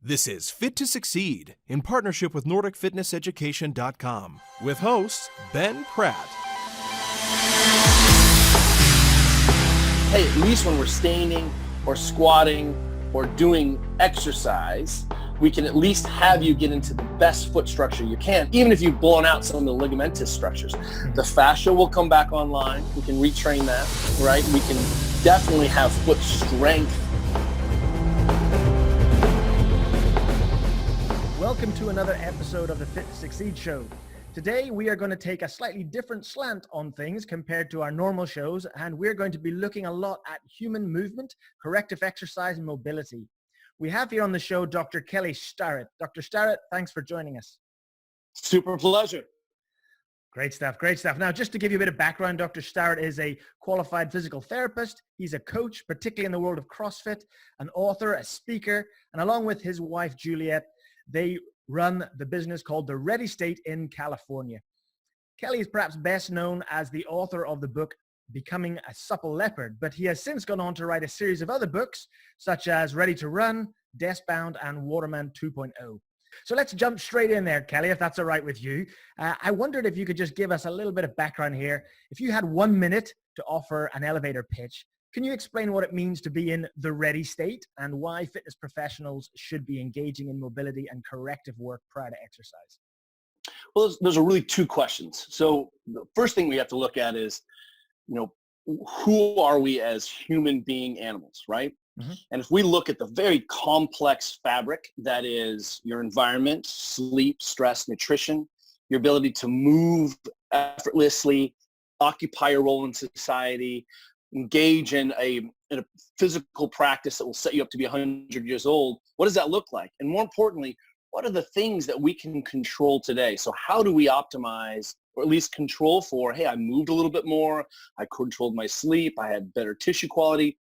This is Fit to Succeed in partnership with NordicFitnessEducation.com with host Ben Pratt. Hey, at least when we're standing or squatting or doing exercise, we can at least have you get into the best foot structure you can, even if you've blown out some of the ligamentous structures. The fascia will come back online. We can retrain that, right? We can definitely have foot strength. Welcome to another episode of the Fit to Succeed show. Today we are going to take a slightly different slant on things compared to our normal shows, and we're going to be looking a lot at human movement, corrective exercise, and mobility. We have here on the show Dr. Kelly Starrett. Dr. Starrett, thanks for joining us. Super pleasure. Great stuff, great stuff. Now, just to give you a bit of background, Dr. Starrett is a qualified physical therapist. He's a coach, particularly in the world of CrossFit, an author, a speaker, and along with his wife, Juliet, they run the business called The Ready State in California. Kelly is perhaps best known as the author of the book Becoming a Supple Leopard, but he has since gone on to write a series of other books such as Ready to Run, Deskbound, and Waterman 2.0. So let's jump straight in there, Kelly, if that's all right with you. I wondered if you could just give us a little bit of background here. If you had 1 minute to offer an elevator pitch, can you explain what it means to be in the ready state and why fitness professionals should be engaging in mobility and corrective work prior to exercise? Well, those are really two questions. So the first thing we have to look at is, who are we as human being animals, right? Mm-hmm. And if we look at the very complex fabric that is your environment, sleep, stress, nutrition, your ability to move effortlessly, occupy a role in society, engage in a physical practice that will set you up to be 100 years old, what does that look like? And more importantly, what are the things that we can control today? So how do we optimize or at least control for, hey, I moved a little bit more, I controlled my sleep, I had better tissue quality.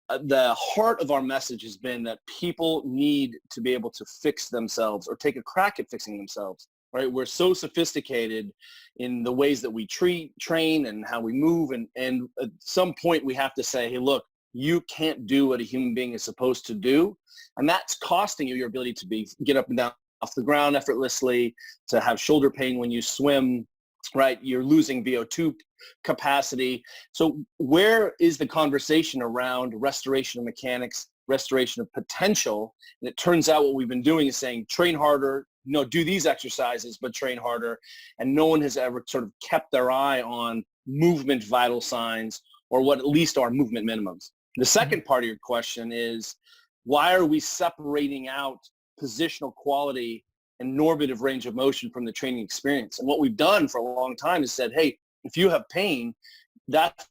The heart of our message has been that people need to be able to fix themselves or take a crack at fixing themselves. Right? We're so sophisticated in the ways that we train and how we move. And at some point we have to say, hey, look, you can't do what a human being is supposed to do. And that's costing you your ability to get up and down off the ground effortlessly, to have shoulder pain when you swim, right? You're losing VO2 capacity. So where is the conversation around restoration of mechanics, restoration of potential? And it turns out what we've been doing is saying, train harder, do these exercises, but train harder. And no one has ever sort of kept their eye on movement vital signs, or what at least are movement minimums. The second part of your question is, why are we separating out positional quality and normative range of motion from the training experience? And what we've done for a long time is said, hey, if you have pain, that's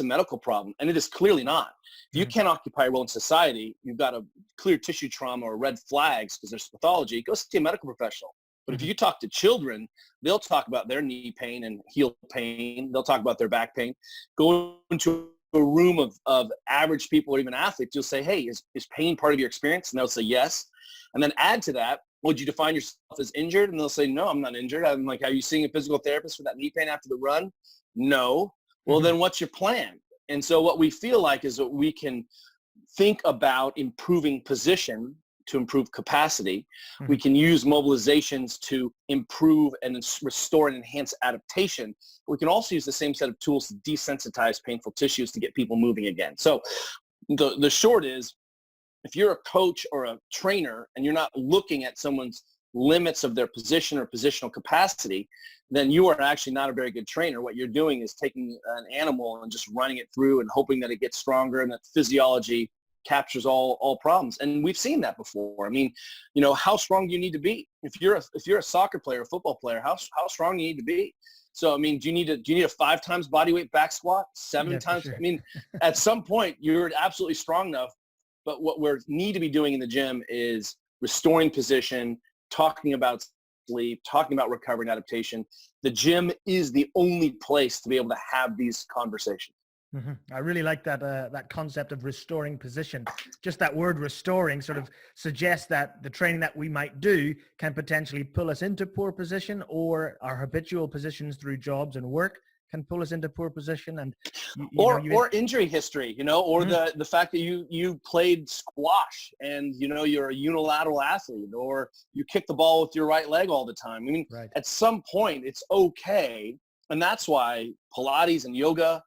a medical problem. And it is clearly not. If you can't occupy a role in society, you've got a clear tissue trauma or red flags because there's pathology, go see a medical professional. But if you talk to children, they'll talk about their knee pain and heel pain. They'll talk about their back pain. Go into a room of average people or even athletes, you'll say, hey, is pain part of your experience? And they'll say yes. And then add to that, would you define yourself as injured? And they'll say, no, I'm not injured. I'm like, are you seeing a physical therapist for that knee pain after the run? No. Well, then what's your plan? And so what we feel like is that we can think about improving position to improve capacity. We can use mobilizations to improve and restore and enhance adaptation. We can also use the same set of tools to desensitize painful tissues to get people moving again. So the short is, if you're a coach or a trainer and you're not looking at someone's limits of their position or positional capacity, then you are actually not a very good trainer. What you're doing is taking an animal and just running it through and hoping that it gets stronger and that physiology captures all problems. And we've seen that before. I mean, how strong do you need to be? If you're a soccer player, a football player, how strong do you need to be? So, I mean, do you need a 5 times body weight back squat, 7 times? Sure. I mean, at some point you're absolutely strong enough, but what we need to be doing in the gym is restoring position, talking about sleep, talking about recovery and adaptation. The gym is the only place to be able to have these conversations. Mm-hmm. I really like that concept of restoring position. Just that word restoring sort of suggests that the training that we might do can potentially pull us into poor position, or our habitual positions through jobs and work can pull us into poor position. And or injury history, or the fact that you played squash and you're a unilateral athlete, or you kick the ball with your right leg all the time. I mean, right. At some point it's okay, and that's why Pilates and yoga,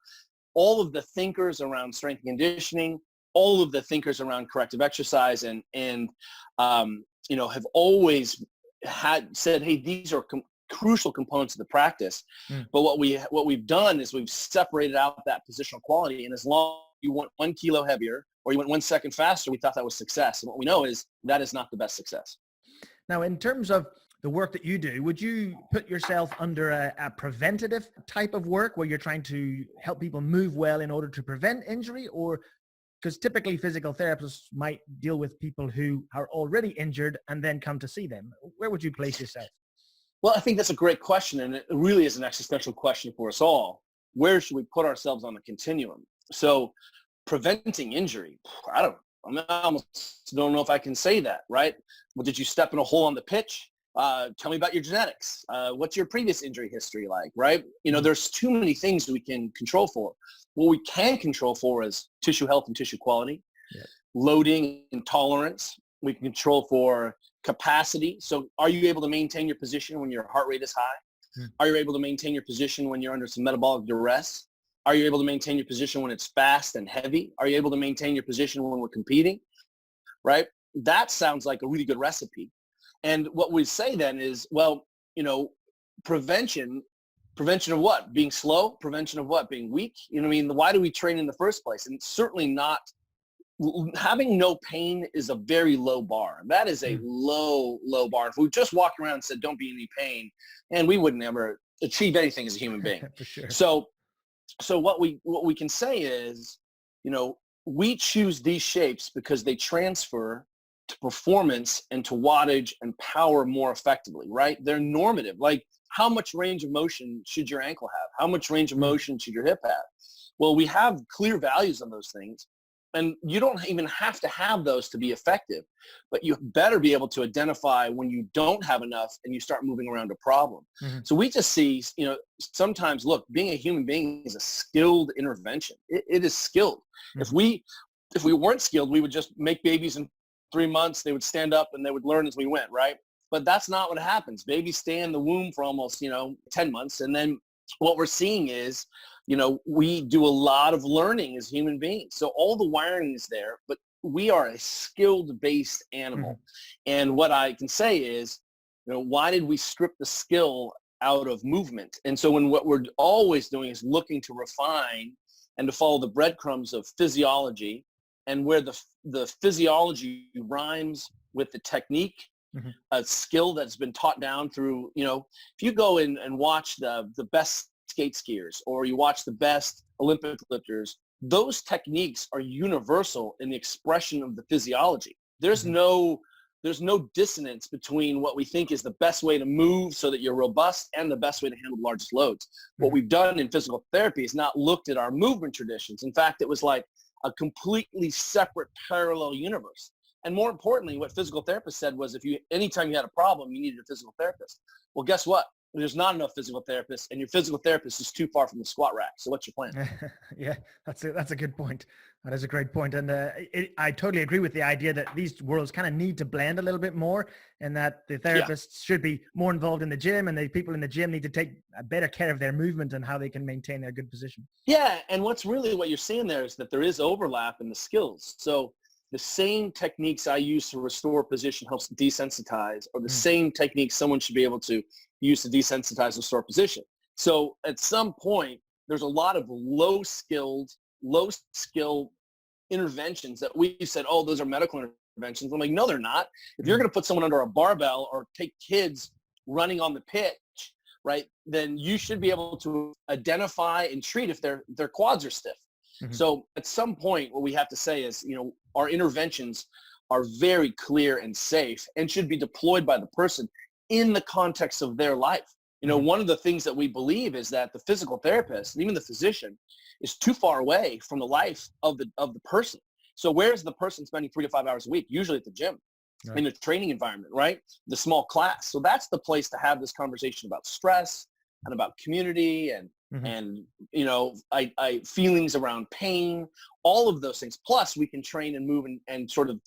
all of the thinkers around strength and conditioning, all of the thinkers around corrective exercise, and have always said, hey, these are crucial components of the practice. But what we've done is we've separated out that positional quality, and as long as you went 1 kilo heavier or you went 1 second faster, we thought that was success. And what we know is that is not the best success. Now, in terms of the work that you do, would you put yourself under a preventative type of work where you're trying to help people move well in order to prevent injury? Or because typically physical therapists might deal with people who are already injured and then come to see them. Where would you place yourself? Well, I think that's a great question, and it really is an existential question for us all. Where should we put ourselves on the continuum? So preventing injury, I almost don't know if I can say that, right? Well, did you step in a hole on the pitch? Tell me about your genetics. What's your previous injury history like, right? There's too many things we can control for. What we can control for is tissue health and tissue quality, loading and tolerance. We can control for capacity. So are you able to maintain your position when your heart rate is high? Are you able to maintain your position when you're under some metabolic duress? Are you able to maintain your position when it's fast and heavy? Are you able to maintain your position when we're competing, right? That sounds like a really good recipe. And what we say then is, well, prevention of what? Being slow? Prevention of what? Being weak? Why do we train in the first place? And certainly not, having no pain is a very low bar. That is a low bar. If we just walked around and said, don't be in any pain, and we would never achieve anything as a human being. For sure. So what we can say is, we choose these shapes because they transfer to performance and to wattage and power more effectively, right? They're normative. Like, how much range of motion should your ankle have? How much range of motion should your hip have? Well, we have clear values on those things, and you don't even have to have those to be effective, but you better be able to identify when you don't have enough and you start moving around a problem. So we just see, sometimes, look, being a human being is a skilled intervention. It is skilled. If we weren't skilled, we would just make babies in 3 months. They would stand up and they would learn as we went, right? But that's not what happens. Babies stay in the womb for almost, 10 months. And then what we're seeing is, we do a lot of learning as human beings. So all the wiring is there, but we are a skilled-based animal. And what I can say is, why did we strip the skill out of movement? And so what we're always doing is looking to refine and to follow the breadcrumbs of physiology, and where the physiology rhymes with the technique, a skill that's been taught down through, if you go in and watch the best skate skiers, or you watch the best Olympic lifters, those techniques are universal in the expression of the physiology. There's no dissonance between what we think is the best way to move so that you're robust and the best way to handle the largest loads. What we've done in physical therapy is not looked at our movement traditions. In fact, it was like a completely separate parallel universe. And more importantly, what physical therapists said was, anytime you had a problem, you needed a physical therapist. Well, guess what? There's not enough physical therapists, and your physical therapist is too far from the squat rack. So what's your plan? Yeah, that's a good point. That is a great point. And I totally agree with the idea that these worlds kind of need to blend a little bit more, and that the therapists should be more involved in the gym, and the people in the gym need to take a better care of their movement and how they can maintain their good position. Yeah, and what you're seeing there is that there is overlap in the skills. So the same techniques I use to restore position helps desensitize, or the same techniques someone should be able to use to desensitize and restore position. So at some point, there's a lot of low skill interventions that we said, oh, those are medical interventions. I'm like, no, they're not. If you're going to put someone under a barbell or take kids running on the pitch, right, then you should be able to identify and treat if their quads are stiff. So at some point, what we have to say is, our interventions are very clear and safe and should be deployed by the person in the context of their life. One of the things that we believe is that the physical therapist, and even the physician, is too far away from the life of the person. So where's the person spending 3 to 5 hours a week? Usually at the gym, in a training environment, right? The small class. So that's the place to have this conversation about stress and about community and and, I feelings around pain, all of those things. Plus we can train and move and sort of,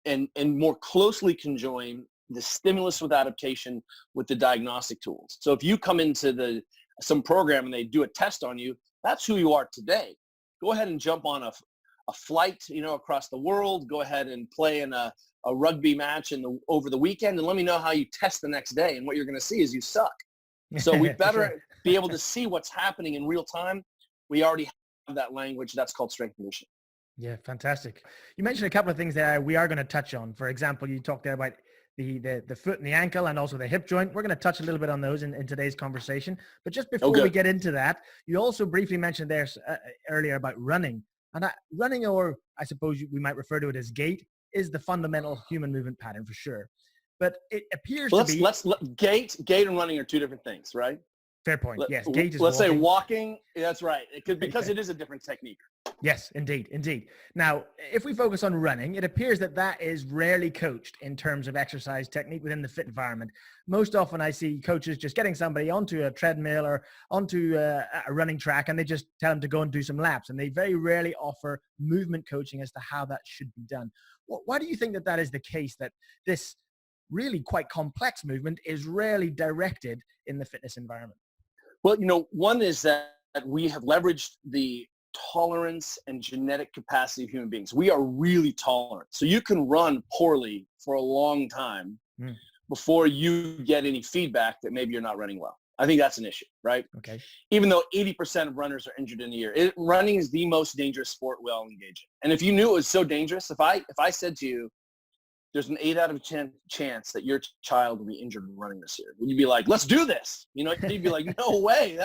and more closely conjoin the stimulus with adaptation with the diagnostic tools. So if you come into some program and they do a test on you, that's who you are today. Go ahead and jump on a flight, across the world. Go ahead and play in a rugby match over the weekend, and let me know how you test the next day. And what you're going to see is you suck. So we better be able to see what's happening in real time. We already have that language. That's called strength conditioning. Yeah, fantastic. You mentioned a couple of things there we are going to touch on. For example, you talked there about the foot and the ankle and also the hip joint. We're going to touch a little bit on those in today's conversation. But just before we get into that, you also briefly mentioned there earlier about running. And running, or I suppose we might refer to it as gait, is the fundamental human movement pattern for sure. But it appears to be... Gait and running are two different things, right? Fair point. Yes, gait is let's walking. Say walking. That's right. Because it is a different technique. Yes, indeed. Now, if we focus on running, it appears that is rarely coached in terms of exercise technique within the fit environment. Most often I see coaches just getting somebody onto a treadmill or onto a running track, and they just tell them to go and do some laps. And they very rarely offer movement coaching as to how that should be done. Why do you think that is the case, that this really quite complex movement is rarely directed in the fitness environment? Well, one is that we have leveraged the tolerance and genetic capacity of human beings. We are really tolerant. So you can run poorly for a long time before you get any feedback that maybe you're not running well. I think that's an issue, right? Okay. Even though 80% of runners are injured in a year, running is the most dangerous sport we all engage in. And if you knew it was so dangerous, if I said to you, there's an 8 out of 10 chance that your child will be injured running this year, would you be like, let's do this? You'd be like, no way.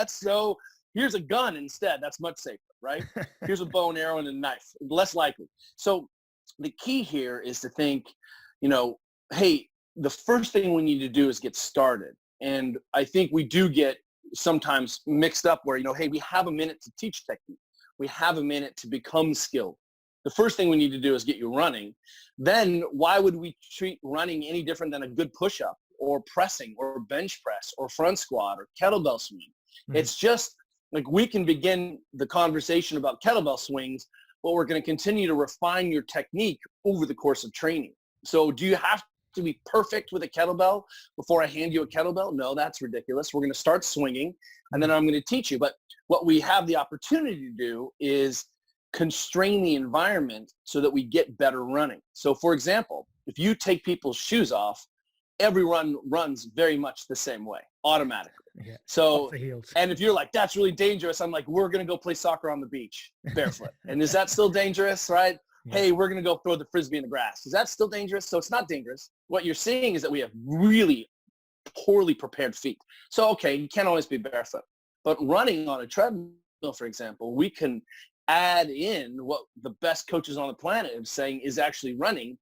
Here's a gun instead. That's much safer, right? Here's a bow and arrow and a knife. Less likely. So the key here is to think, hey, the first thing we need to do is get started. And I think we do get sometimes mixed up where, hey, we have a minute to teach technique. We have a minute to become skilled. The first thing we need to do is get you running. Then why would we treat running any different than a good push-up or pressing or bench press or front squat or kettlebell swing? Mm-hmm. It's just like we can begin the conversation about kettlebell swings, but we're going to continue to refine your technique over the course of training. So do you have to be perfect with a kettlebell before I hand you a kettlebell? No, that's ridiculous. We're going to start swinging, and then I'm going to teach you. But what we have the opportunity to do is constrain the environment so that we get better running. So for example, if you take people's shoes off, every run runs very much the same way, automatically. Yeah, so, and if you're like, that's really dangerous, I'm like, we're going to go play soccer on the beach barefoot. And is that still dangerous, right? Yeah. Hey, we're going to go throw the Frisbee in the grass. Is that still dangerous? So it's not dangerous. What you're seeing is that we have really poorly prepared feet. So, okay, you can't always be barefoot. But running on a treadmill, for example, we can add in what the best coaches on the planet are saying is actually running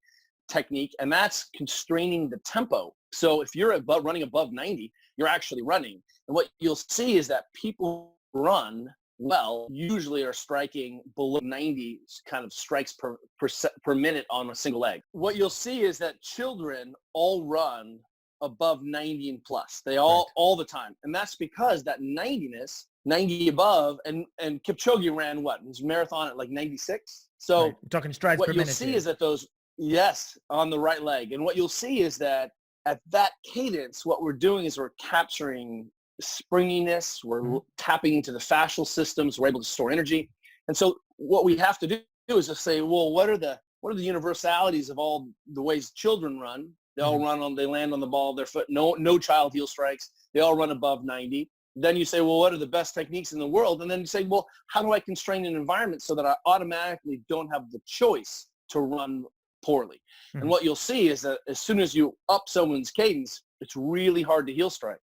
technique, and that's constraining the tempo. So if you're running above 90, you're actually running. And what you'll see is that people run well usually are striking below 90 kind of strikes per minute on a single leg. What you'll see is that children all run above 90 and plus. They all the time. And that's because that 90 above, and Kipchoge ran what? His marathon at like 96. So right. We're talking strides per minute. What you'll see is that yes, on the right leg. And what you'll see is that at that cadence, what we're doing is we're capturing springiness. We're tapping into the fascial systems. We're able to store energy. And so what we have to do is just say, well, what are the universalities of all the ways children run? They all they land on the ball of their foot. No child heel strikes. They all run above 90. Then you say, well, what are the best techniques in the world? And then you say, well, how do I constrain an environment so that I automatically don't have the choice to run poorly? Mm-hmm. And what you'll see is that as soon as you up someone's cadence, it's really hard to heel strike.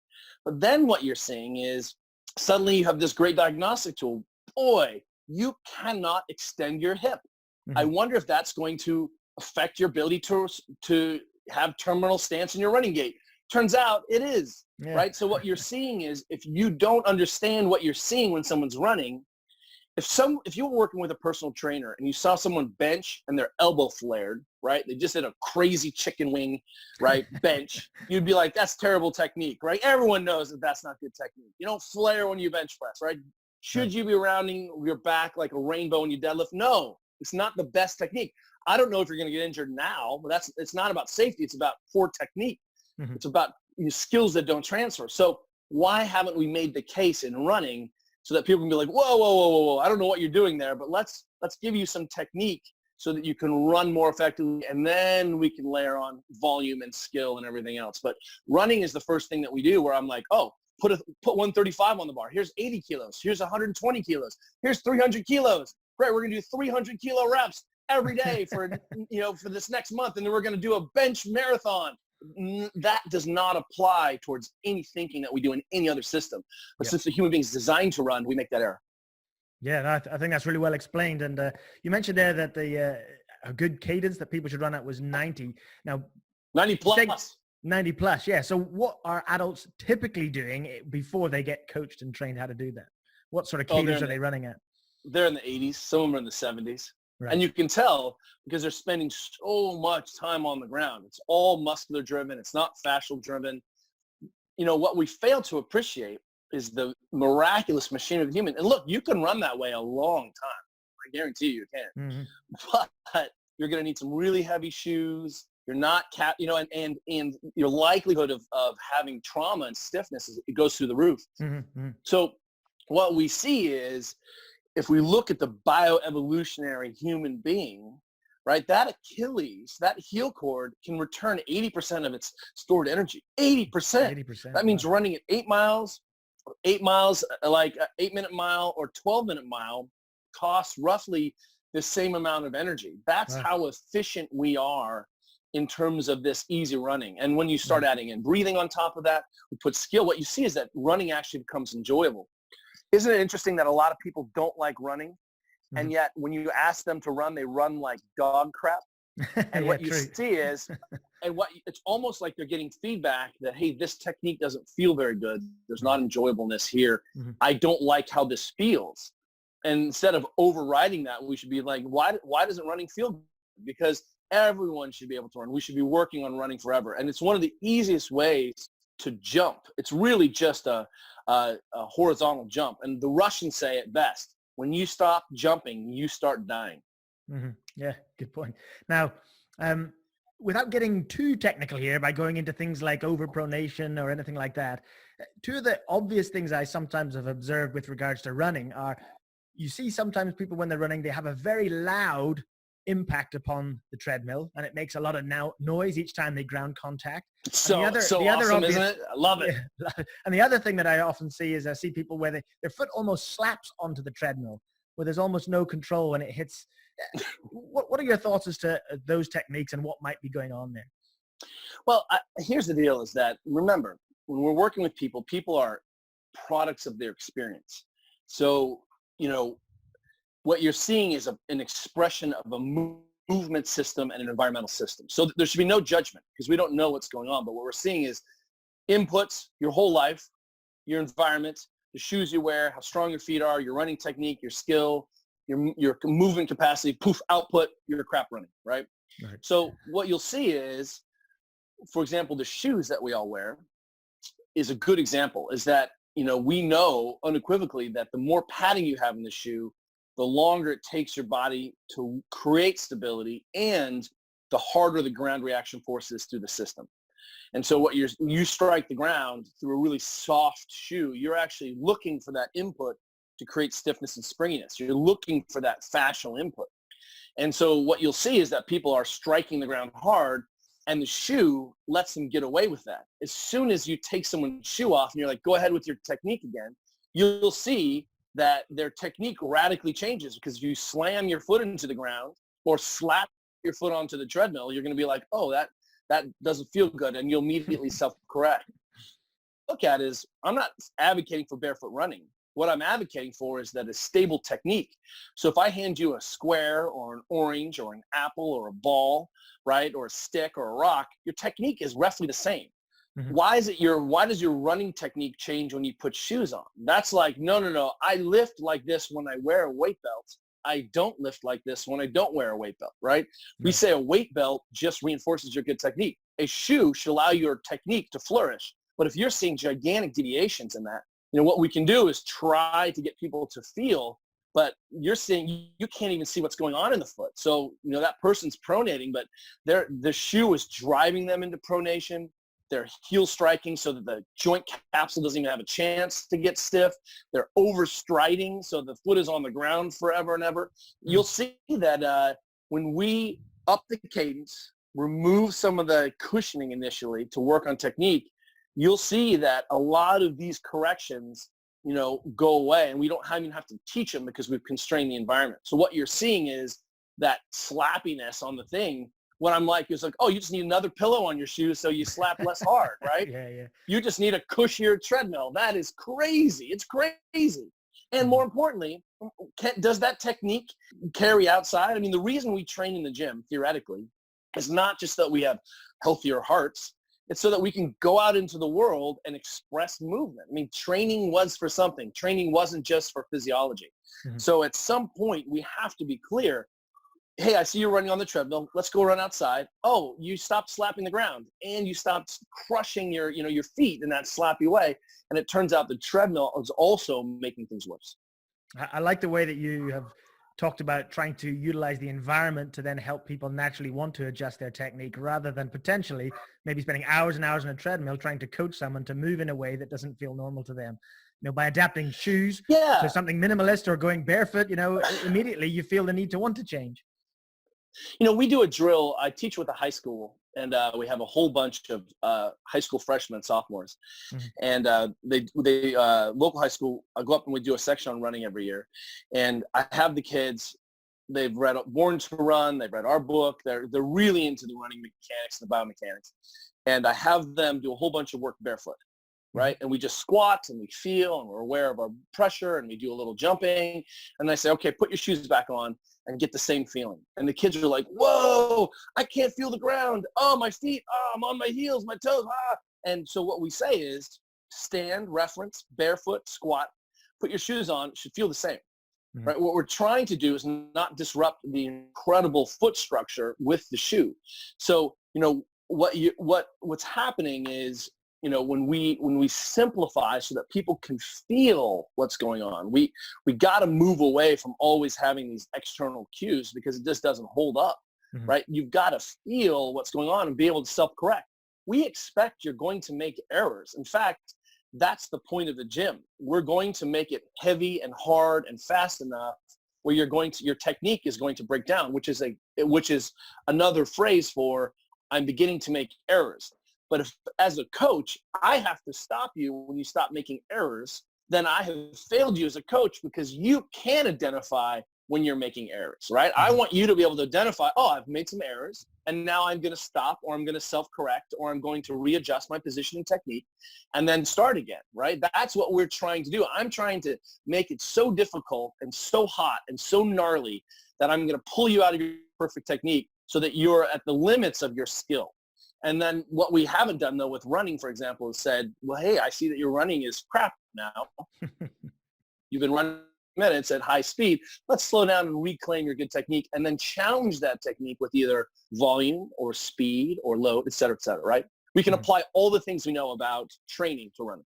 But then what you're seeing is suddenly you have this great diagnostic tool. Boy, you cannot extend your hip. Mm-hmm. I wonder if that's going to affect your ability to have terminal stance in your running gait. Turns out it is, right? So what you're seeing is if you don't understand what you're seeing when someone's running, if you were working with a personal trainer and you saw someone bench and their elbow flared, right? They just did a crazy chicken wing, right? Bench. You'd be like, that's terrible technique, right? Everyone knows that that's not good technique. You don't flare when you bench press, right? Should you be rounding your back like a rainbow when you deadlift? No, it's not the best technique. I don't know if you're going to get injured now, but it's not about safety. It's about poor technique. It's about skills that don't transfer. So why haven't we made the case in running so that people can be like, whoa, whoa, whoa, whoa, whoa, I don't know what you're doing there, but let's give you some technique so that you can run more effectively, and then we can layer on volume and skill and everything else. But running is the first thing that we do where I'm like, oh, put 135 on the bar. Here's 80 kilos. Here's 120 kilos. Here's 300 kilos. Great, we're going to do 300 kilo reps every day for this next month, and then we're going to do a bench marathon. That does not apply towards any thinking that we do in any other system. But since the human being is designed to run, we make that error. Yeah, I think that's really well explained. And you mentioned there that a good cadence that people should run at was 90. Now, 90 plus. 90 plus, yeah. So what are adults typically doing before they get coached and trained how to do that? What sort of cadence are they running at? They're in the 80s. Some of them are in the 70s. Right. And you can tell because they're spending so much time on the ground. It's all muscular driven. It's not fascial driven. What we fail to appreciate is the miraculous machine of the human. And look, you can run that way a long time. I guarantee you can. But you're going to need some really heavy shoes. You're not and your likelihood of having trauma and stiffness it goes through the roof. So what we see is, if we look at the bioevolutionary human being, right, that Achilles, that heel cord can return 80% of its stored energy. 80%. That means running at 8 miles, like an 8-minute mile or 12-minute mile costs roughly the same amount of energy. That's how efficient we are in terms of this easy running. And when you start adding in breathing on top of that, we put skill, what you see is that running actually becomes enjoyable. Isn't it interesting that a lot of people don't like running, and yet when you ask them to run, they run like dog crap? And what you see is, it's almost like they're getting feedback that, hey, this technique doesn't feel very good. There's not enjoyableness here. I don't like how this feels. And instead of overriding that, we should be like, why doesn't running feel good? Because everyone should be able to run. We should be working on running forever. And it's one of the easiest ways to jump. It's really just a horizontal jump. And the Russians say it best: when you stop jumping, you start dying. Yeah, good point. Now, without getting too technical here by going into things like overpronation or anything like that, two of the obvious things I sometimes have observed with regards to running are, you see sometimes people when they're running, they have a very loud impact upon the treadmill, and it makes a lot of noise each time they ground contact. So awesome, isn't it? I love it. Yeah. And the other thing that I often see is I see people where their foot almost slaps onto the treadmill, where there's almost no control when it hits. What are your thoughts as to those techniques and what might be going on there? Well, here's the deal: is that, remember, when we're working with people, people are products of their experience. So what you're seeing is an expression of a movement system and an environmental system. So there should be no judgment because we don't know what's going on. But what we're seeing is inputs your whole life, your environment, the shoes you wear, how strong your feet are, your running technique, your skill, your movement capacity, output, you're crap running, right? So what you'll see is, for example, the shoes that we all wear is a good example, is that, we know unequivocally that the more padding you have in the shoe, the longer it takes your body to create stability, and the harder the ground reaction force is through the system. And so what you strike the ground through a really soft shoe, you're actually looking for that input to create stiffness and springiness. You're looking for that fascial input. And so what you'll see is that people are striking the ground hard, and the shoe lets them get away with that. As soon as you take someone's shoe off and you're like, go ahead with your technique again, you'll see that their technique radically changes, because if you slam your foot into the ground or slap your foot onto the treadmill, you're going to be like, oh, that doesn't feel good, and you'll immediately self-correct. Look at is, I'm not advocating for barefoot running. What I'm advocating for is that a stable technique. So if I hand you a square or an orange or an apple or a ball, right, or a stick or a rock, your technique is roughly the same. Why does your running technique change when you put shoes on? That's like, no. I lift like this when I wear a weight belt. I don't lift like this when I don't wear a weight belt, right? We say a weight belt just reinforces your good technique. A shoe should allow your technique to flourish. But if you're seeing gigantic deviations in that, what we can do is try to get people to feel, but you're saying you can't even see what's going on in the foot. So, that person's pronating, but the shoe is driving them into pronation. They're heel striking so that the joint capsule doesn't even have a chance to get stiff. They're overstriding so the foot is on the ground forever and ever. You'll see that when we up the cadence, remove some of the cushioning initially to work on technique, you'll see that a lot of these corrections, go away, and we don't even have to teach them because we've constrained the environment. So what you're seeing is that slappiness on the thing. What I'm like is oh, you just need another pillow on your shoe so you slap less hard, right? Yeah. You just need a cushier treadmill. That is crazy. It's crazy. And more importantly, does that technique carry outside? I mean, the reason we train in the gym, theoretically, is not just that we have healthier hearts. It's so that we can go out into the world and express movement. I mean, training was for something. Training wasn't just for physiology. So at some point, we have to be clear, hey, I see you're running on the treadmill. Let's go run outside. Oh, you stopped slapping the ground and you stopped crushing your feet in that slappy way. And it turns out the treadmill is also making things worse. I like the way that you have talked about trying to utilize the environment to then help people naturally want to adjust their technique rather than potentially maybe spending hours and hours on a treadmill trying to coach someone to move in a way that doesn't feel normal to them. By adapting shoes to something minimalist or going barefoot, immediately you feel the need to want to change. We do a drill. I teach with a high school, and we have a whole bunch of high school freshmen and sophomores. And they local high school, I go up and we do a section on running every year. And I have the kids, they've read Born to Run, they've read our book. They're really into the running mechanics, the biomechanics. And I have them do a whole bunch of work barefoot, right? And we just squat and we feel and we're aware of our pressure and we do a little jumping. And I say, okay, put your shoes back on and get the same feeling. And the kids are like, whoa, I can't feel the ground. Oh, my feet, I'm on my heels, my toes, And so what we say is stand, reference, barefoot, squat, put your shoes on, it should feel the same, right? What we're trying to do is not disrupt the incredible foot structure with the shoe. So, what's happening is, when we simplify so that people can feel what's going on, we got to move away from always having these external cues because it just doesn't hold up, right? You've got to feel what's going on and be able to self-correct. We expect you're going to make errors. In fact, that's the point of the gym. We're going to make it heavy and hard and fast enough where your technique is going to break down, which is another phrase for I'm beginning to make errors. But if, as a coach, I have to stop you when you stop making errors, then I have failed you as a coach because you can identify when you're making errors, right? I want you to be able to identify, I've made some errors, and now I'm going to stop, or I'm going to self-correct, or I'm going to readjust my position and technique, and then start again, right? That's what we're trying to do. I'm trying to make it so difficult and so hot and so gnarly that I'm going to pull you out of your perfect technique so that you're at the limits of your skill. And then what we haven't done, though, with running, for example, is said, well, hey, I see that your running is crap now. You've been running minutes at high speed. Let's slow down and reclaim your good technique and then challenge that technique with either volume or speed or load, et cetera, right? We can apply all the things we know about training to running.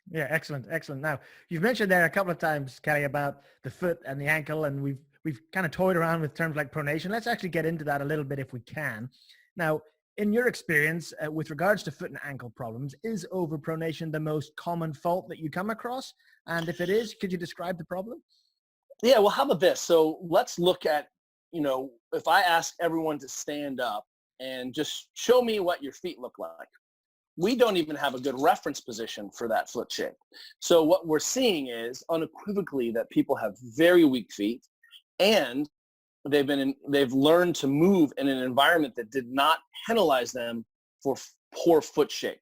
Yeah, excellent. Now, you've mentioned there a couple of times, Kelly, about the foot and the ankle, and we've kind of toyed around with terms like pronation. Let's actually get into that a little bit if we can. Now, in your experience, with regards to foot and ankle problems, is overpronation the most common fault that you come across? And if it is, could you describe the problem? Yeah, well, how about this? So let's look at, if I ask everyone to stand up and just show me what your feet look like, we don't even have a good reference position for that foot shape. So what we're seeing is unequivocally that people have very weak feet, and they've learned to move in an environment that did not penalize them for poor foot shape.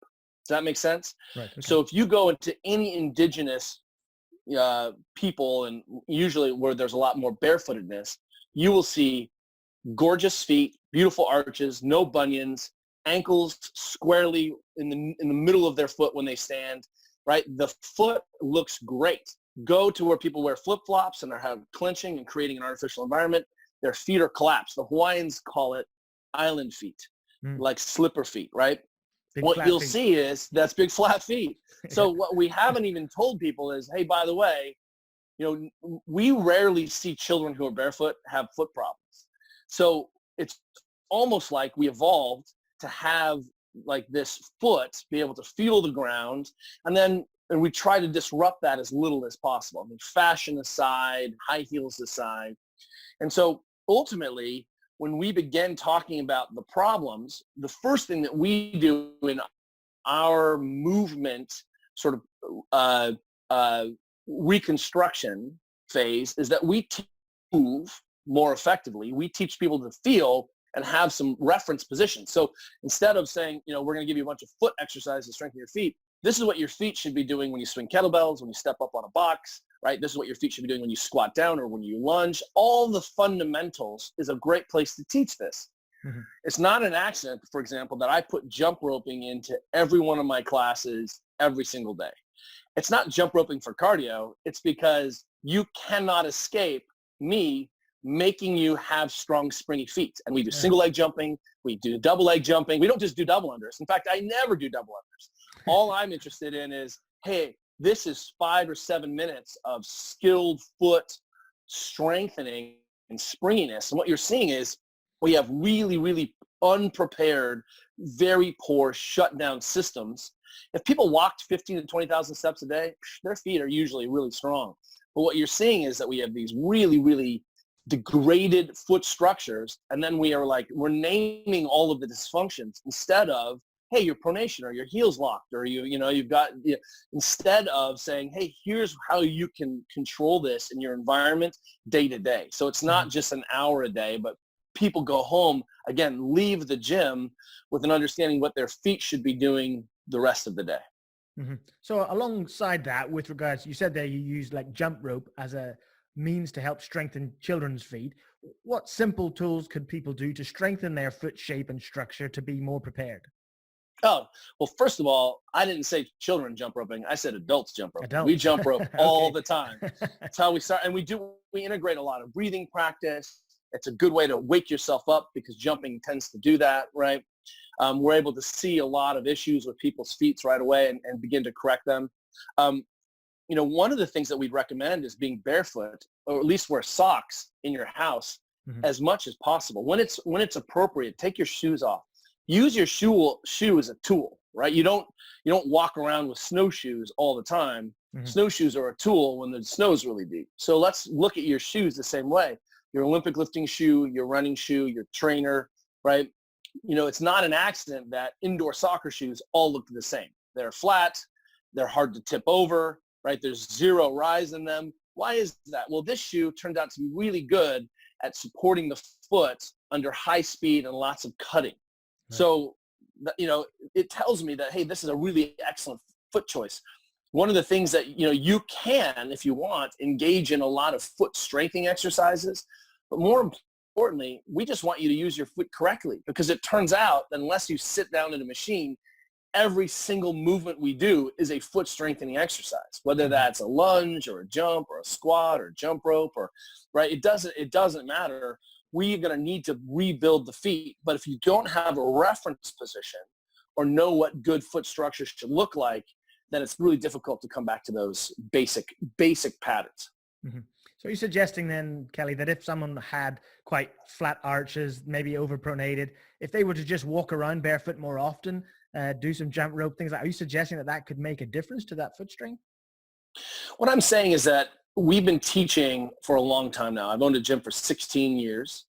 Does that make sense? Right. Okay. So if you go into any indigenous people, and usually where there's a lot more barefootedness, you will see gorgeous feet, beautiful arches, no bunions, ankles squarely in the middle of their foot when they stand, right? The foot looks great. Go to where people wear flip-flops and are clenching and creating an artificial environment. Their feet are collapsed. The Hawaiians call it island feet, like slipper feet, right? Big what flat you'll feet. see is that's big flat feet. So what we haven't even told people is, hey, by the way, we rarely see children who are barefoot have foot problems. So it's almost like we evolved to have like this foot be able to feel the ground, and we try to disrupt that as little as possible. I mean, fashion aside, high heels aside. And so ultimately, when we begin talking about the problems, the first thing that we do in our movement sort of reconstruction phase is that we move more effectively. We teach people to feel and have some reference positions. So instead of saying, we're going to give you a bunch of foot exercises to strengthen your feet, this is what your feet should be doing when you swing kettlebells, when you step up on a box, right? This is what your feet should be doing when you squat down or when you lunge. All the fundamentals is a great place to teach this. Mm-hmm. It's not an accident, for example, that I put jump roping into every one of my classes every single day. It's not jump roping for cardio. It's because you cannot escape me making you have strong, springy feet. And we do single leg jumping. We do double leg jumping. We don't just do double unders. In fact, I never do double unders. All I'm interested in is, hey, this is 5 or 7 minutes of skilled foot strengthening and springiness. And what you're seeing is we have really, really unprepared, very poor shutdown systems. If people walked 15 to 20,000 steps a day, their feet are usually really strong. But what you're seeing is that we have these really, really degraded foot structures, and then we're naming all of the dysfunctions instead of, hey, your pronation or your heels locked, or instead of saying, hey, here's how you can control this in your environment day to day. So it's not just an hour a day, but people go home, again, leave the gym with an understanding what their feet should be doing the rest of the day. Mm-hmm. So alongside that, with regards, you said there you use like jump rope as a means to help strengthen children's feet. What simple tools could people do to strengthen their foot shape and structure to be more prepared? Oh, well, first of all, I didn't say children jump roping. I said adults jump roping. Adults. We jump rope all Okay. the time. That's how we start. And we integrate a lot of breathing practice. It's a good way to wake yourself up because jumping tends to do that, right? We're able to see a lot of issues with people's feet right away and begin to correct them. One of the things that we'd recommend is being barefoot, or at least wear socks in your house as much as possible. When it's appropriate, take your shoes off. Use your shoe as a tool, right? You don't walk around with snowshoes all the time. Mm-hmm. Snowshoes are a tool when the snow's really deep. So let's look at your shoes the same way. Your Olympic lifting shoe, your running shoe, your trainer, right? It's not an accident that indoor soccer shoes all look the same. They're flat. They're hard to tip over, right? There's zero rise in them. Why is that? Well, this shoe turned out to be really good at supporting the foot under high speed and lots of cutting. Right. So, it tells me that, hey, this is a really excellent foot choice. One of the things that, you can, if you want, engage in a lot of foot strengthening exercises. But more importantly, we just want you to use your foot correctly, because it turns out that unless you sit down in a machine, every single movement we do is a foot strengthening exercise, whether that's a lunge or a jump or a squat or jump rope, or right. It doesn't matter. We're going to need to rebuild the feet. But if you don't have a reference position or know what good foot structure should look like, then it's really difficult to come back to those basic patterns. Mm-hmm. So you're suggesting then, Kelly, that if someone had quite flat arches, maybe overpronated, if they were to just walk around barefoot more often, do some jump rope, things like that, are you suggesting that could make a difference to that foot strength? What I'm saying is that we've been teaching for a long time now. I've owned a gym for 16 years.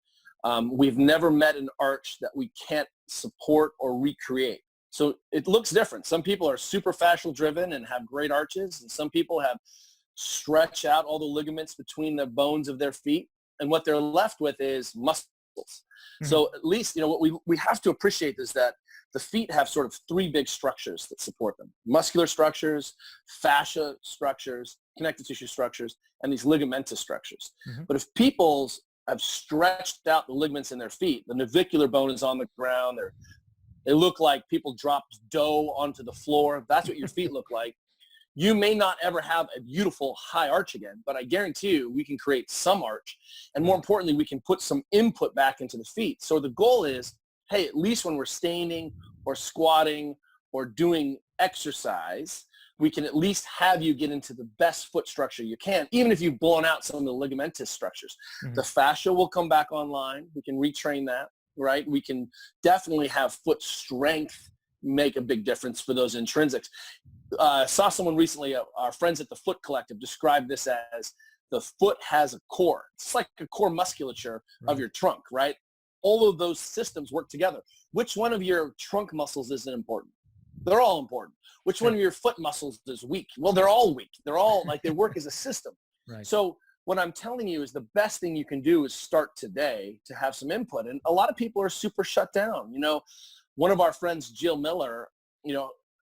We've never met an arch that we can't support or recreate. So it looks different. Some people are super fascial driven and have great arches, and some people have stretch out all the ligaments between the bones of their feet, and what they're left with is muscles. Mm-hmm. So at least, what we have to appreciate is that the feet have sort of 3 big structures that support them: muscular structures, fascia structures, connective tissue structures, and these ligamentous structures. Mm-hmm. But if people have stretched out the ligaments in their feet, the navicular bone is on the ground, they look like people dropped dough onto the floor. That's what your feet look like. You may not ever have a beautiful high arch again, but I guarantee you we can create some arch. And more importantly, we can put some input back into the feet. So the goal is, hey, at least when we're standing or squatting or doing exercise, we can at least have you get into the best foot structure you can, even if you've blown out some of the ligamentous structures. The fascia will come back online. We can retrain that, right? We can definitely have foot strength make a big difference for those intrinsics. Saw someone recently, our friends at the Foot Collective, described this as the foot has a core. It's like a core musculature of your trunk, right? All of those systems work together. Which one of your trunk muscles isn't important? They're all important. Which one of your foot muscles is weak? Well, they're all weak. They're all like, they work as a system. Right. So what I'm telling you is the best thing you can do is start today to have some input. And a lot of people are super shut down. You know, one of our friends, Jill Miller, you know,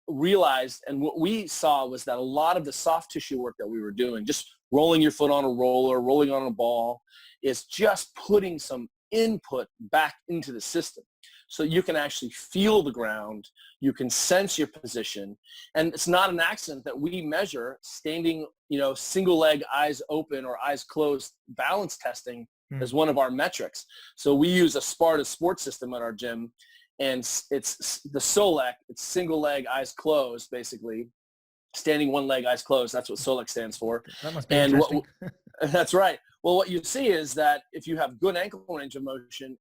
realized, and what we saw was that a lot of the soft tissue work that we were doing, just rolling your foot on a roller, rolling on a ball, is just putting some input back into the system. So you can actually feel the ground, you can sense your position, and it's not an accident that we measure standing, you know, single leg, eyes open or eyes closed balance testing as one of our metrics. So we use a Sparta sports system at our gym, and it's the SOLEC, it's single leg, eyes closed, basically. Standing one leg, eyes closed. That's what SOLEC stands for. That must be interesting. That's right. Well, what you see is that if you have good ankle range of motion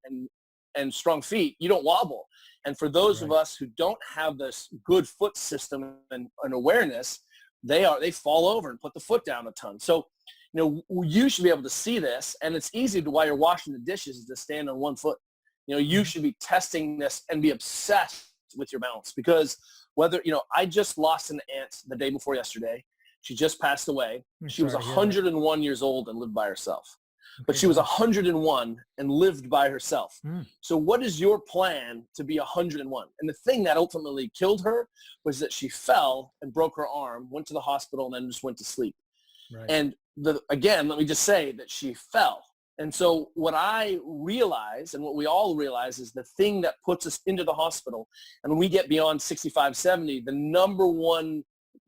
and strong feet, you don't wobble. And for those of us who don't have this good foot system and awareness, they fall over and put the foot down a ton. So, you know, you should be able to see this, and it's easy to, while you're washing the dishes, to stand on one foot. You know, you should be testing this and be obsessed with your balance, because whether, you know, I just lost an aunt the day before yesterday. She just passed away. She was 101 years old and lived by herself. But she was 101 and lived by herself. So what is your plan to be 101? And the thing that ultimately killed her was that she fell and broke her arm, went to the hospital, and then just went to sleep. And again, let me just say that she fell. And so what I realize, and what we all realize, is the thing that puts us into the hospital, and when we get beyond 65, 70, the number one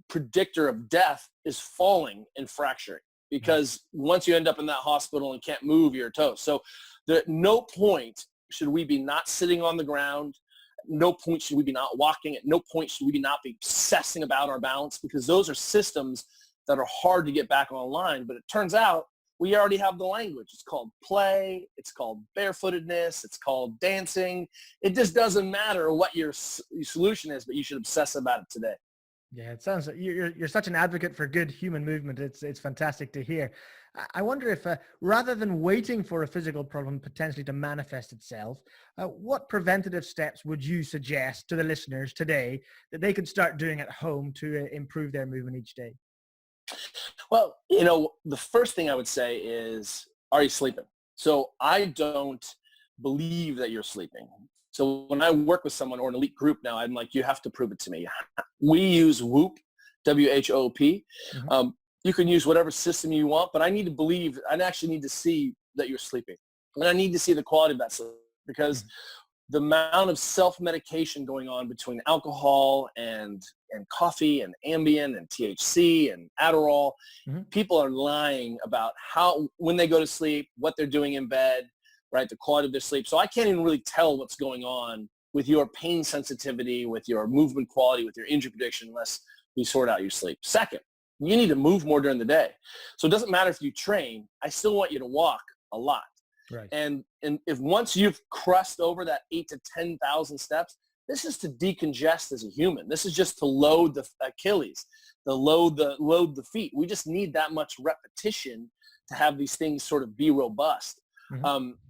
predictor of death is falling and fracturing, because once you end up in that hospital and can't move your toes. So at no point should we be not sitting on the ground. At no point should we be not walking. At no point should we not be obsessing about our balance, because those are systems that are hard to get back online. But it turns out we already have the language. It's called play. It's called barefootedness. It's called dancing. It just doesn't matter what your solution is, but you should obsess about it today. Yeah, it sounds like you're such an advocate for good human movement. It's fantastic to hear. I wonder if rather than waiting for a physical problem potentially to manifest itself, what preventative steps would you suggest to the listeners today that they could start doing at home to improve their movement each day? Well, you know, the first thing I would say is, are you sleeping? So I don't believe that you're sleeping. So when I work with someone or an elite group now, I'm like, you have to prove it to me. We use WHOOP, W-H-O-O-P. You can use whatever system you want, but I need to believe, I actually need to see that you're sleeping. And I need to see the quality of that sleep, because the amount of self-medication going on between alcohol and coffee and Ambien and THC and Adderall, people are lying about how, when they go to sleep, what they're doing in bed, right, the quality of their sleep. So I can't even really tell what's going on with your pain sensitivity, with your movement quality, with your injury prediction, unless we sort out your sleep. Second, you need to move more during the day. So it doesn't matter if you train, I still want you to walk a lot. Right. And if once you've crossed over that 8,000 to 10,000 steps, this is to decongest as a human. This is just to load the Achilles, load the feet. We just need that much repetition to have these things sort of be robust.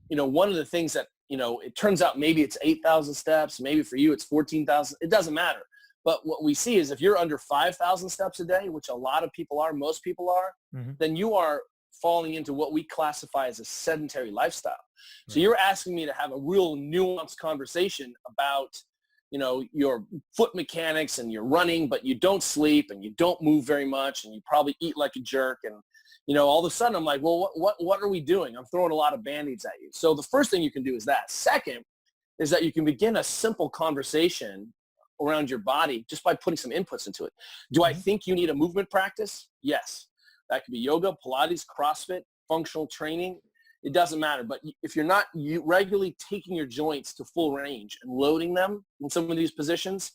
You know, one of the things that, you know, it turns out maybe it's 8,000 steps, maybe for you it's 14,000. It doesn't matter. But what we see is if you're under 5,000 steps a day, which a lot of people are, most people are, then you are falling into what we classify as a sedentary lifestyle. So you're asking me to have a real nuanced conversation about, you know, your foot mechanics and your running, but you don't sleep and you don't move very much and you probably eat like a jerk. And, you know, all of a sudden I'm like, well, what are we doing? I'm throwing a lot of Band-Aids at you. So the first thing you can do is that. Second is that you can begin a simple conversation around your body just by putting some inputs into it. Do I think you need a movement practice? Yes. That could be yoga, Pilates, CrossFit, functional training. It doesn't matter. But if you're not regularly taking your joints to full range and loading them in some of these positions,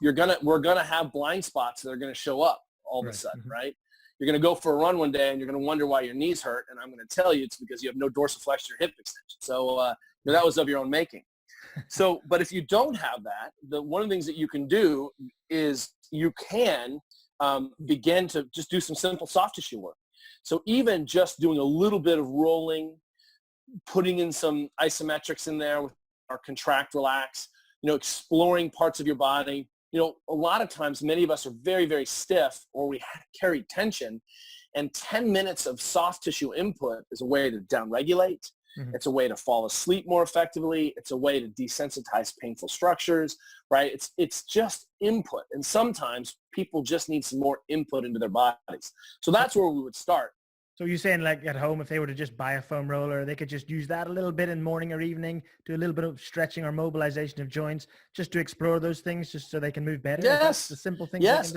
we're gonna have blind spots that are gonna show up all of a sudden, right? You're gonna go for a run one day and you're gonna wonder why your knees hurt, and I'm gonna tell you it's because you have no dorsiflexion or hip extension. So that was of your own making. So, but if you don't have that, one of the things that you can do is you can begin to just do some simple soft tissue work. So even just doing a little bit of rolling, putting in some isometrics in there with our contract, relax, exploring parts of your body. A lot of times, many of us are very, very stiff, or we carry tension, and 10 minutes of soft tissue input is a way to downregulate. It's a way to fall asleep more effectively. It's a way to desensitize painful structures, right? It's just input. And sometimes people just need some more input into their bodies. So that's where we would start. So you're saying, like, at home, if they were to just buy a foam roller, they could just use that a little bit in morning or evening, do a little bit of stretching or mobilization of joints, just to explore those things, just so they can move better? Yes. The simple things. Yes,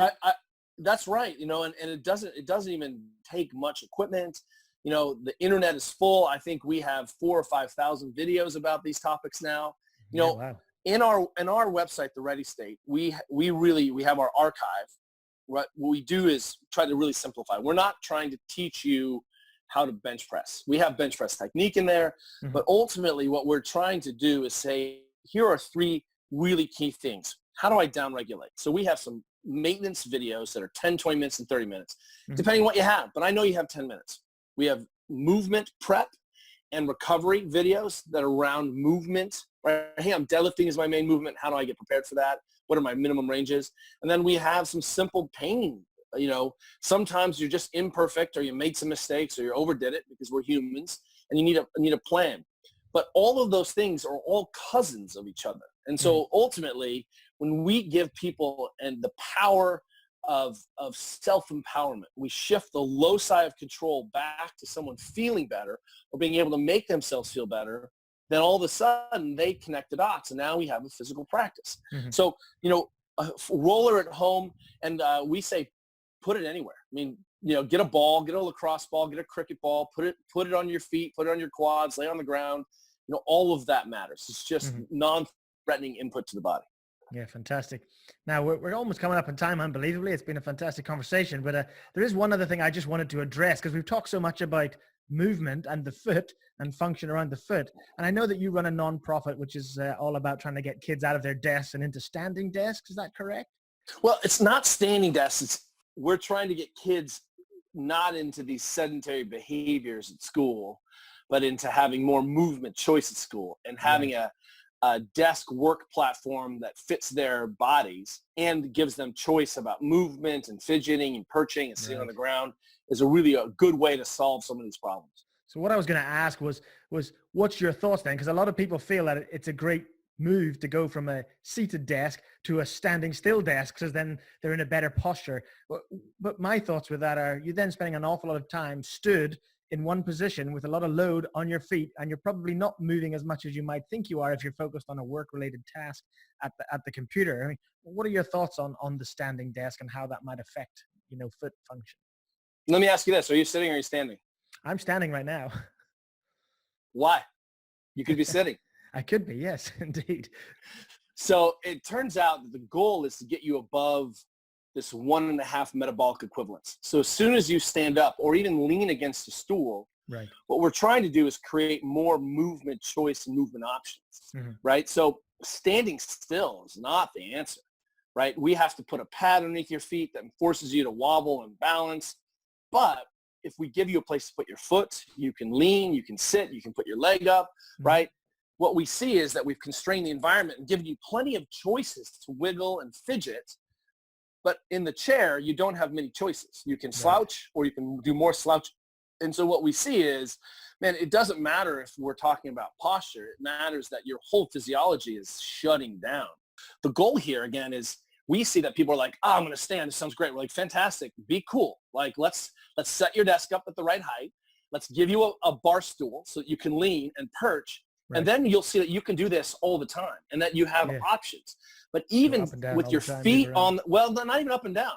that's right. And it doesn't even take much equipment. The internet is full. I think we have 4,000 or 5,000 videos about these topics now. Wow. In our website, The Ready State, we have our archive. What we do is try to really simplify. We're not trying to teach you how to bench press. We have bench press technique in there, but ultimately what we're trying to do is say, here are 3 really key things. How do I downregulate? So we have some maintenance videos that are 10, 20 minutes, and 30 minutes, depending on what you have. But I know you have 10 minutes. We have movement prep and recovery videos that are around movement. Right? Hey, I'm deadlifting is my main movement. How do I get prepared for that? What are my minimum ranges? And then we have some simple pain. Sometimes you're just imperfect, or you made some mistakes, or you overdid it, because we're humans, and you need a plan. But all of those things are all cousins of each other. And so ultimately, when we give people and the power of self-empowerment, we shift the loci of control back to someone feeling better or being able to make themselves feel better, then all of a sudden they connect the dots, and now we have a physical practice. So, a roller at home, and we say put it anywhere. I mean, get a ball, get a lacrosse ball, get a cricket ball, put it on your feet, put it on your quads, lay on the ground. All of that matters. It's just non-threatening input to the body. Yeah, fantastic. Now, we're almost coming up in time, unbelievably. It's been a fantastic conversation, but there is one other thing I just wanted to address, because we've talked so much about movement and the foot and function around the foot. And I know that you run a nonprofit, which is all about trying to get kids out of their desks and into standing desks. Is that correct? Well, it's not standing desks. We're trying to get kids not into these sedentary behaviors at school, but into having more movement choice at school, and having a desk work platform that fits their bodies and gives them choice about movement and fidgeting and perching and sitting on the ground is a good way to solve some of these problems. So what I was going to ask was what's your thoughts then? Because a lot of people feel that it's a great move to go from a seated desk to a standing still desk, because then they're in a better posture. But my thoughts with that are, you're then spending an awful lot of time stood in one position with a lot of load on your feet, and you're probably not moving as much as you might think you are if you're focused on a work-related task at the computer. I mean, what are your thoughts on the standing desk and how that might affect, foot function? Let me ask you this. Are you sitting or are you standing? I'm standing right now. Why? You could be sitting. I could be, yes, indeed. So it turns out that the goal is to get you above this 1.5 metabolic equivalence. So as soon as you stand up or even lean against a stool, right, what we're trying to do is create more movement choice and movement options, right? So standing still is not the answer, right? We have to put a pad underneath your feet that forces you to wobble and balance. But if we give you a place to put your foot, you can lean, you can sit, you can put your leg up, right? What we see is that we've constrained the environment and given you plenty of choices to wiggle and fidget. But in the chair, you don't have many choices. You can slouch or you can do more slouch. And so what we see is, man, it doesn't matter if we're talking about posture. It matters that your whole physiology is shutting down. The goal here, again, is we see that people are like, I'm going to stand. This sounds great. We're like, fantastic. Be cool. Like, let's set your desk up at the right height. Let's give you a bar stool so that you can lean and perch. Right. And then you'll see that you can do this all the time and that you have options. But even with your feet on, well, not even up and down.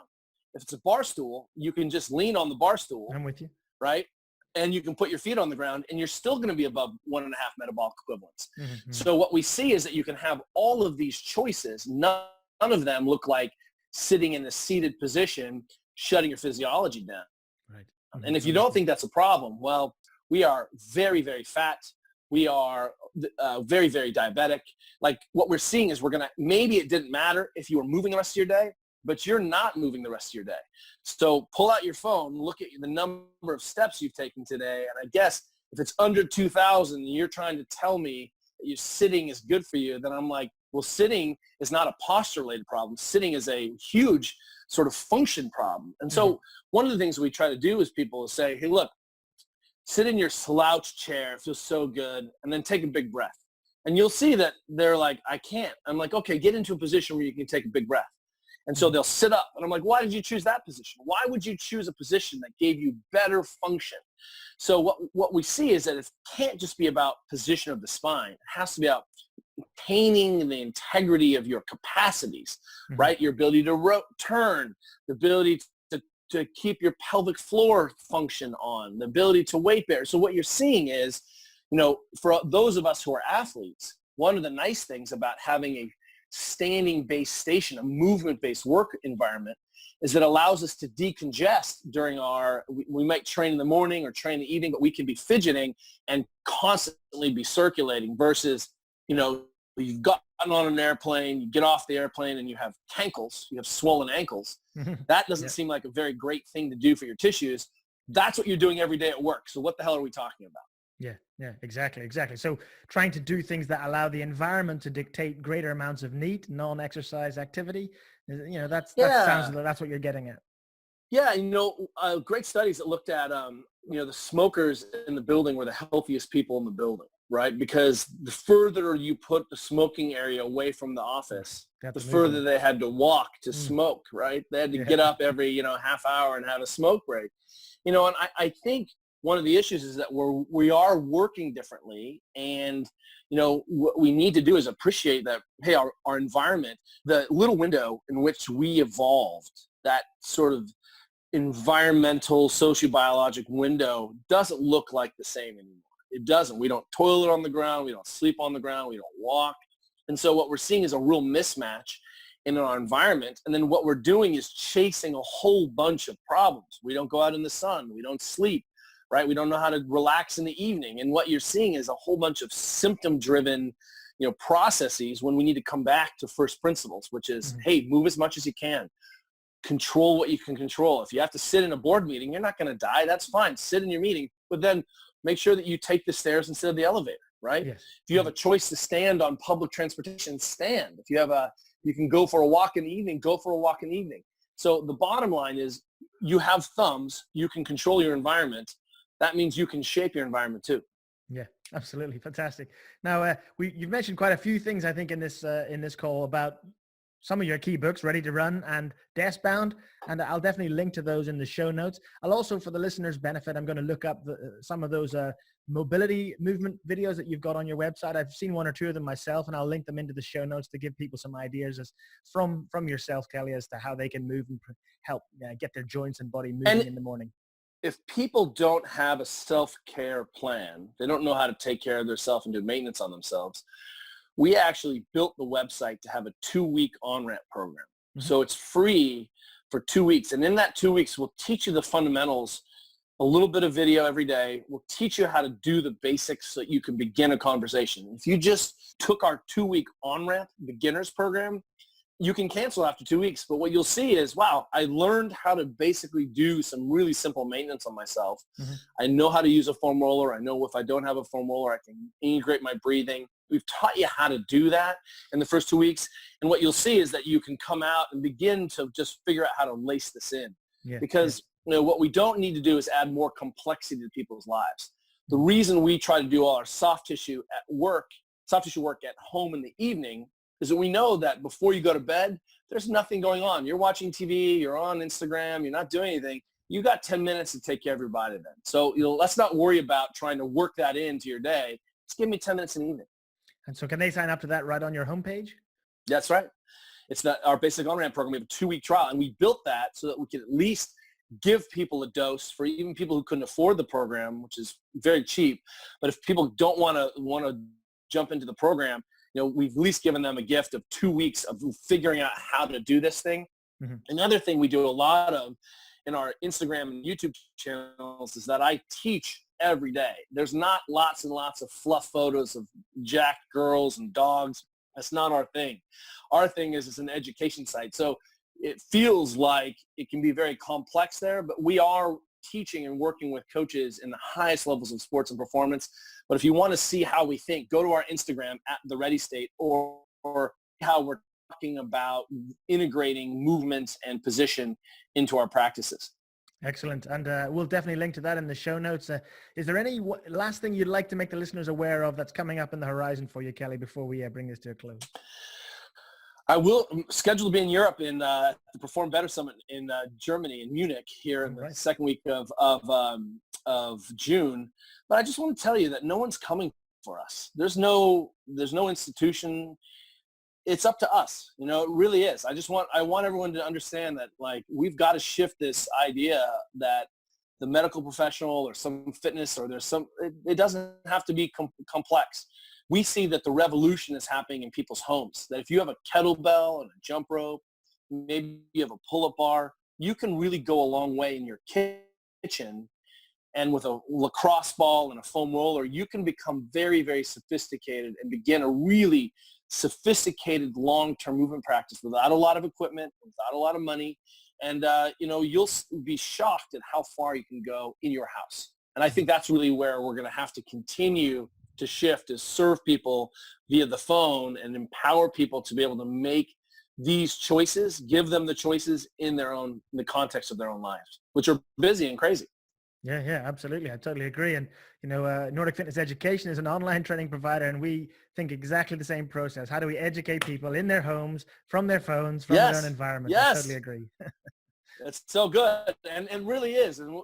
If it's a bar stool, you can just lean on the bar stool. I'm with you. Right? And you can put your feet on the ground and you're still going to be above 1.5 metabolic equivalents. So what we see is that you can have all of these choices, none of them look like sitting in a seated position, shutting your physiology down. Right. And if you don't think that's a problem, well, we are very, very fat. We are very, very diabetic. Like what we're seeing is maybe it didn't matter if you were moving the rest of your day, but you're not moving the rest of your day. So pull out your phone, look at the number of steps you've taken today. And I guess if it's under 2,000 and you're trying to tell me that you're sitting is good for you, then I'm like, well, sitting is not a posture-related problem. Sitting is a huge sort of function problem. And so one of the things we try to do is people say, hey, look, sit in your slouch chair. It feels so good. And then take a big breath. And you'll see that they're like, I can't. I'm like, okay, get into a position where you can take a big breath. And so they'll sit up. And I'm like, why did you choose that position? Why would you choose a position that gave you better function? So what we see is that it can't just be about position of the spine. It has to be about maintaining the integrity of your capacities, right? Your ability to turn, the ability to keep your pelvic floor function on, the ability to weight bear. So what you're seeing is, for those of us who are athletes, one of the nice things about having a standing-based station, a movement-based work environment, is it allows us to decongest during we might train in the morning or train in the evening, but we can be fidgeting and constantly be circulating versus, you've gotten on an airplane, you get off the airplane and you have cankles, you have swollen ankles. That doesn't seem like a very great thing to do for your tissues. That's what you're doing every day at work. So what the hell are we talking about? Yeah, exactly. So trying to do things that allow the environment to dictate greater amounts of neat, non-exercise activity, that sounds like that's what you're getting at. Yeah, great studies that looked at, the smokers in the building were the healthiest people in the building, right? Because the further you put the smoking area away from the office, the further they had to walk to smoke, right? They had to get up every, half hour and have a smoke break. And I think one of the issues is that we are working differently, and what we need to do is appreciate that, hey, our environment, the little window in which we evolved, that sort of environmental sociobiologic window doesn't look like the same anymore. It doesn't. We don't toilet on the ground, we don't sleep on the ground, we don't walk. And so what we're seeing is a real mismatch in our environment. And then what we're doing is chasing a whole bunch of problems. We don't go out in the sun, we don't sleep, right? We don't know how to relax in the evening. And what you're seeing is a whole bunch of symptom-driven, processes when we need to come back to first principles, which is, hey, move as much as you can. Control what you can control. If you have to sit in a board meeting, you're not going to die. That's fine. Sit in your meeting, but then make sure that you take the stairs instead of the elevator, right? Yes. If you have a choice to stand on public transportation, stand. If you can go for a walk in the evening, go for a walk in the evening. So the bottom line is you have thumbs, you can control your environment. That means you can shape your environment too. Yeah, absolutely. Fantastic. Now, you've mentioned quite a few things, I think, in this call about some of your key books, Ready to Run and Deskbound, and I'll definitely link to those in the show notes. I'll also, for the listeners' benefit, I'm going to look up some of those mobility movement videos that you've got on your website. I've seen one or two of them myself, and I'll link them into the show notes to give people some ideas from yourself, Kelly, as to how they can move and help get their joints and body moving in the morning. If people don't have a self-care plan, they don't know how to take care of themselves and do maintenance on themselves, we actually built the website to have a 2-week on-ramp program. So it's free for 2 weeks. And in that 2 weeks, we'll teach you the fundamentals, a little bit of video every day. We'll teach you how to do the basics so that you can begin a conversation. If you just took our 2-week on-ramp beginners program, you can cancel after 2 weeks. But what you'll see is, wow, I learned how to basically do some really simple maintenance on myself. I know how to use a foam roller. I know if I don't have a foam roller, I can integrate my breathing. We've taught you how to do that in the first 2 weeks. And what you'll see is that you can come out and begin to just figure out how to lace this in. Because what we don't need to do is add more complexity to people's lives. The reason we try to do all our soft tissue work at home in the evening is that we know that before you go to bed, there's nothing going on. You're watching TV, you're on Instagram, you're not doing anything. You got 10 minutes to take care of your body then. So let's not worry about trying to work that into your day. Just give me 10 minutes in the evening. And so can they sign up to that right on your homepage? That's right. It's our basic on-ramp program. We have a 2-week trial, and we built that so that we could at least give people a dose for even people who couldn't afford the program, which is very cheap. But if people don't want to jump into the program, we've at least given them a gift of 2 weeks of figuring out how to do this thing. Mm-hmm. Another thing we do a lot of in our Instagram and YouTube channels is that I teach every day. There's not lots and lots of fluff photos of jacked girls and dogs. That's not our thing. Our thing is it's an education site. So it feels like it can be very complex there, but we are teaching and working with coaches in the highest levels of sports and performance. But if you want to see how we think, go to our Instagram at The Ready State, or how we're talking about integrating movements and position into our practices. Excellent. And we'll definitely link to that in the show notes. Is there any last thing you'd like to make the listeners aware of that's coming up in the horizon for you, Kelly, before we bring this to a close? I'm scheduled to be in Europe in the Perform Better Summit in Germany, in Munich, here in the second week of June. But I just want to tell you that no one's coming for us. There's no institution. It's up to us. It really is. I want everyone to understand that, like, we've got to shift this idea that the medical professional or some fitness or it doesn't have to be complex. We see that the revolution is happening in people's homes, that if you have a kettlebell and a jump rope, maybe you have a pull-up bar, you can really go a long way in your kitchen. And with a lacrosse ball and a foam roller, you can become very, very sophisticated and begin a really sophisticated long-term movement practice without a lot of equipment, without a lot of money. And, you'll be shocked at how far you can go in your house. And I think that's really where we're going to have to continue to shift, is serve people via the phone and empower people to be able to make these choices, give them the choices in the context of their own lives, which are busy and crazy. Yeah, absolutely. I totally agree. And, Nordic Fitness Education is an online training provider, and we think exactly the same process. How do we educate people in their homes, from their phones, from their own environment? Yes. I totally agree. It's so good. And really is. And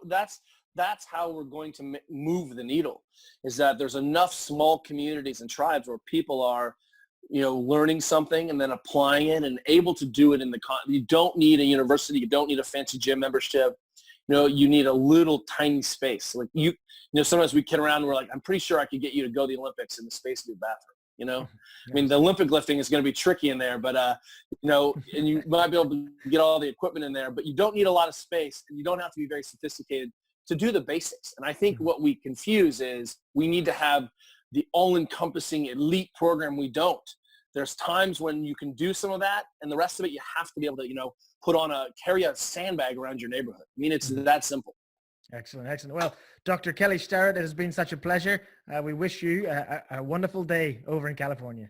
that's how we're going to move the needle, is that there's enough small communities and tribes where people are, learning something and then applying it and able to do it you don't need a university. You don't need a fancy gym membership. You need a little tiny space. Like sometimes we kid around and we're like, I'm pretty sure I could get you to go to the Olympics in the space of your bathroom, I mean, the Olympic lifting is going to be tricky in there, but, and you might be able to get all the equipment in there, but you don't need a lot of space, and you don't have to be very sophisticated to do the basics. And I think what we confuse is we need to have the all-encompassing elite program. We don't. There's times when you can do some of that, and the rest of it you have to be able to, carry a sandbag around your neighborhood. I mean, it's that simple. Excellent. Well, Dr. Kelly Starrett, it has been such a pleasure. We wish you a wonderful day over in California.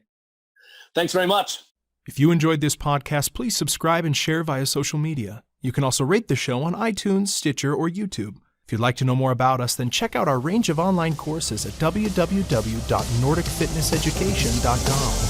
Thanks very much. If you enjoyed this podcast, please subscribe and share via social media. You can also rate the show on iTunes, Stitcher, or YouTube. If you'd like to know more about us, then check out our range of online courses at www.nordicfitnesseducation.com.